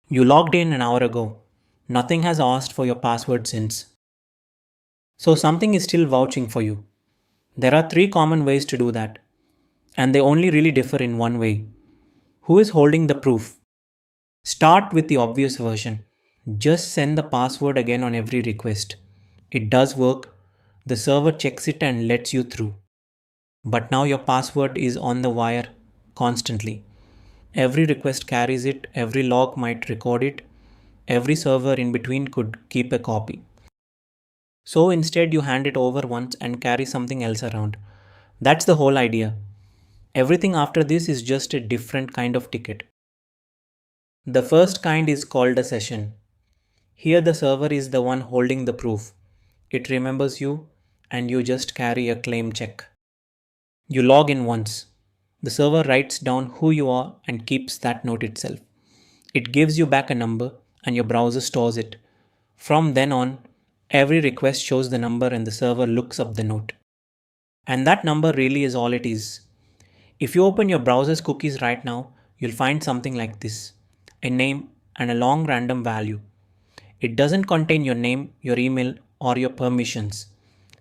You logged in an hour ago. Nothing has asked for your password since. So something is still vouching for you. There are three common ways to do that, and they only really differ in one way. Who is holding the proof? Start with the obvious version. Just send the password again on every request. It does work. The server checks it and lets you through. But now your password is on the wire constantly. Every request carries it, every log might record it, every server in between could keep a copy. So instead, you hand it over once and carry something else around. That's the whole idea. Everything after this is just a different kind of ticket. The first kind is called a session. Here, the server is the one holding the proof. It remembers you, and you just carry a claim check. You log in once. The server writes down who you are and keeps that note itself. It gives you back a number, and your browser stores it. From then on, every request shows the number and the server looks up the note. And that number really is all it is. If you open your browser's cookies right now, you'll find something like this: a name and a long random value. It doesn't contain your name, your email, or your permissions.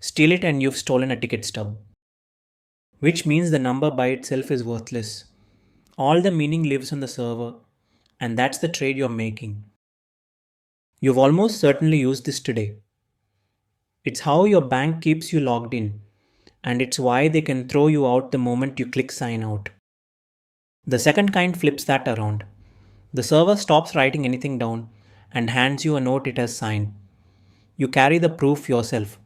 Steal it and you've stolen a ticket stub. Which means the number by itself is worthless. All the meaning lives on the server, and that's the trade you're making. You've almost certainly used this today. It's how your bank keeps you logged in, and it's why they can throw you out the moment you click sign out. The second kind flips that around. The server stops writing anything down and hands you a note it has signed. You carry the proof yourself.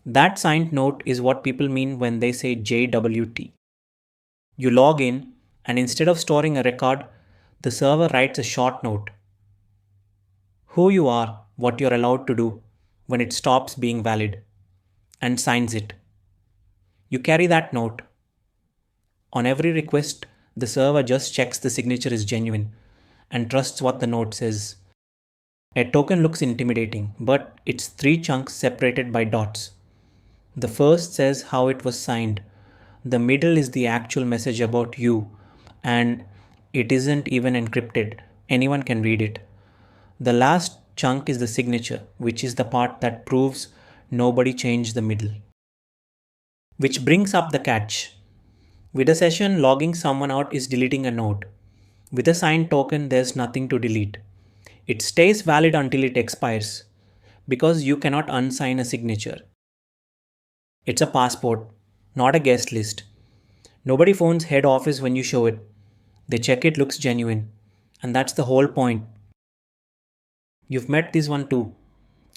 That signed note is what people mean when they say JWT. You log in, and instead of storing a record, the server writes a short note: who you are, what you're allowed to do when it stops being valid, and signs it. You carry that note. On every request, the server just checks the signature is genuine and trusts what the note says. A token looks intimidating, but it's three chunks separated by dots. The first says how it was signed. The middle is the actual message about you, and it isn't even encrypted. Anyone can read it. The last chunk is the signature, which is the part that proves nobody changed the middle. Which brings up the catch. With a session, logging someone out is deleting a note. With a signed token, there's nothing to delete. It stays valid until it expires, because you cannot unsign a signature. It's a passport, not a guest list. Nobody phones head office when you show it. They check it looks genuine. And that's the whole point. You've met this one too.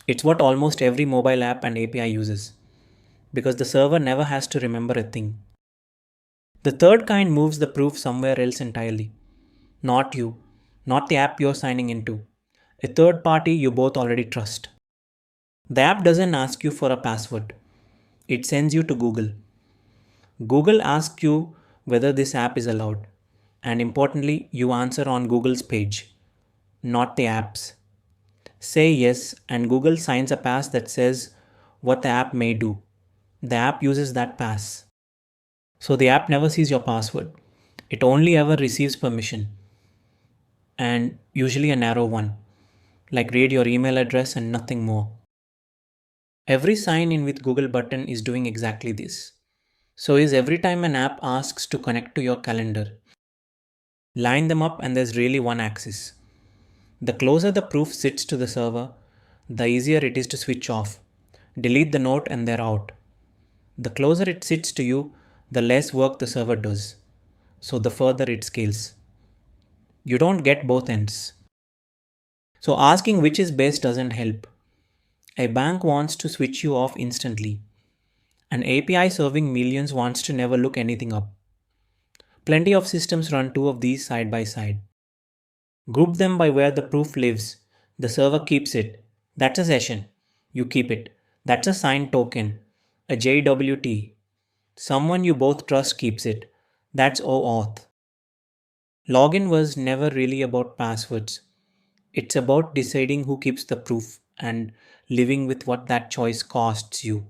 It's what almost every mobile app and API uses, because the server never has to remember a thing. The third kind moves the proof somewhere else entirely. Not you, not the app you're signing into. A third party you both already trust. The app doesn't ask you for a password. It sends you to Google. Google asks you whether this app is allowed. And importantly, you answer on Google's page, not the app's. Say yes, and Google signs a pass that says what the app may do. The app uses that pass. So the app never sees your password. It only ever receives permission, and usually a narrow one, like read your email address and nothing more. Every sign in with Google button is doing exactly this. So is every time an app asks to connect to your calendar. Line them up and there's really one axis. The closer the proof sits to the server, the easier it is to switch off. Delete the note and they're out. The closer it sits to you, the less work the server does. So the further it scales. You don't get both ends. So asking which is best doesn't help. A bank wants to switch you off instantly. An API serving millions wants to never look anything up. Plenty of systems run two of these side by side. Group them by where the proof lives. The server keeps it. That's a session. You keep it. That's a signed token. A JWT. Someone you both trust keeps it. That's OAuth. Login was never really about passwords. It's about deciding who keeps the proof and living with what that choice costs you.